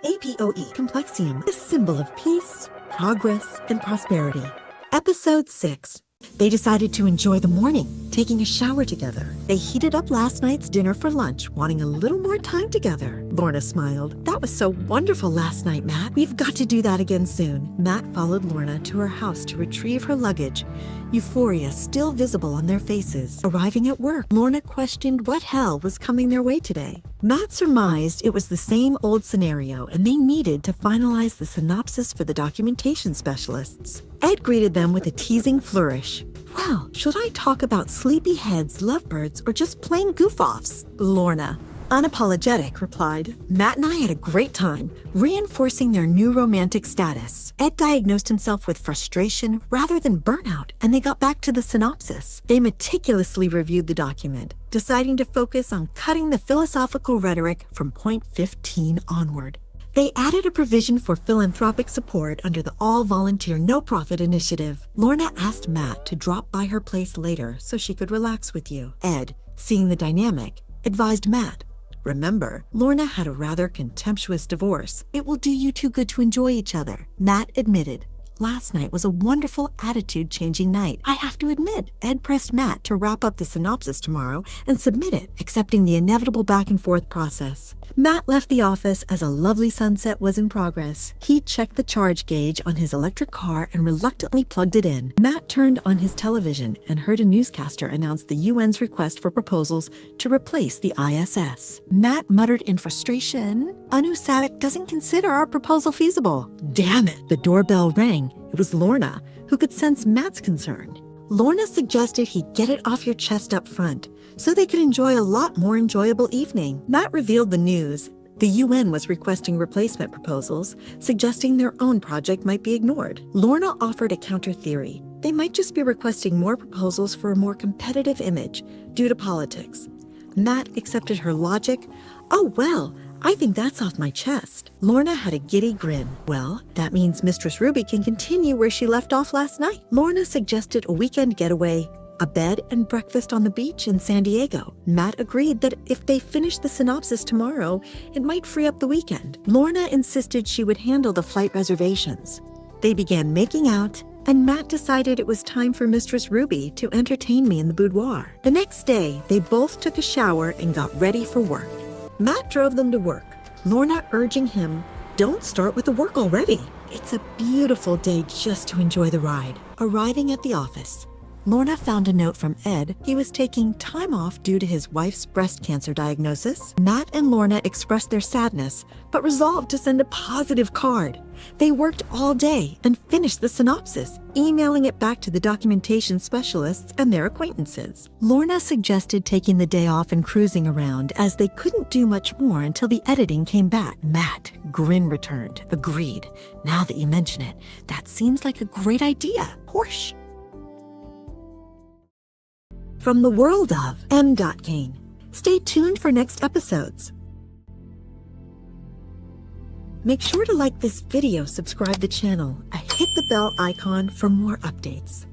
APOE Complexium, a symbol of peace, progress, and prosperity. Episode 6. They decided to enjoy the morning, taking a shower together. They heated up last night's dinner for lunch, wanting a little more time together. Lorna smiled. That was so wonderful last night, Matt. We've got to do that again soon. Matt followed Lorna to her house to retrieve her luggage, euphoria still visible on their faces. Arriving at work, Lorna questioned what hell was coming their way today. Matt surmised it was the same old scenario, and they needed to finalize the synopsis for the documentation specialists. Ed greeted them with a teasing flourish. Well, should I talk about sleepyheads, lovebirds, or just plain goof-offs? Lorna, unapologetic, replied. Matt and I had a great time, reinforcing their new romantic status. Ed diagnosed himself with frustration rather than burnout, and they got back to the synopsis. They meticulously reviewed the document, deciding to focus on cutting the philosophical rhetoric from point 15 onward. They added a provision for philanthropic support under the all-volunteer no-profit initiative. Lorna asked Matt to drop by her place later so she could relax with you. Ed, seeing the dynamic, advised Matt, remember, Lorna had a rather contemptuous divorce. It will do you two good to enjoy each other. Matt admitted. Last night was a wonderful attitude-changing night. I have to admit, Ed pressed Matt to wrap up the synopsis tomorrow and submit it, accepting the inevitable back-and-forth process. Matt left the office as a lovely sunset was in progress. He checked the charge gauge on his electric car and reluctantly plugged it in. Matt turned on his television and heard a newscaster announce the UN's request for proposals to replace the ISS. Matt muttered in frustration, Anu Sadik doesn't consider our proposal feasible. Damn it! The doorbell rang. It was Lorna, who could sense Matt's concern. Lorna suggested he get it off your chest up front, so they could enjoy a lot more enjoyable evening. Matt revealed the news. The UN was requesting replacement proposals, suggesting their own project might be ignored. Lorna offered a counter theory. They might just be requesting more proposals for a more competitive image due to politics. Matt accepted her logic. Oh, well, I think that's off my chest. Lorna had a giddy grin. Well, that means Mistress Ruby can continue where she left off last night. Lorna suggested a weekend getaway, a bed and breakfast on the beach in San Diego. Matt agreed that if they finished the synopsis tomorrow, it might free up the weekend. Lorna insisted she would handle the flight reservations. They began making out, and Matt decided it was time for Mistress Ruby to entertain me in the boudoir. The next day, they both took a shower and got ready for work. Matt drove them to work, Lorna urging him, don't start with the work already. It's a beautiful day just to enjoy the ride. Arriving at the office, Lorna found a note from Ed. He was taking time off due to his wife's breast cancer diagnosis. Matt and Lorna expressed their sadness, but resolved to send a positive card. They worked all day and finished the synopsis, emailing it back to the documentation specialists and their acquaintances. Lorna suggested taking the day off and cruising around, as they couldn't do much more until the editing came back. Matt, grin returned, agreed. Now that you mention it, that seems like a great idea. Whoosh. From the world of M. Kane. Stay tuned for next episodes. Make sure to like this video, subscribe the channel, and hit the bell icon for more updates.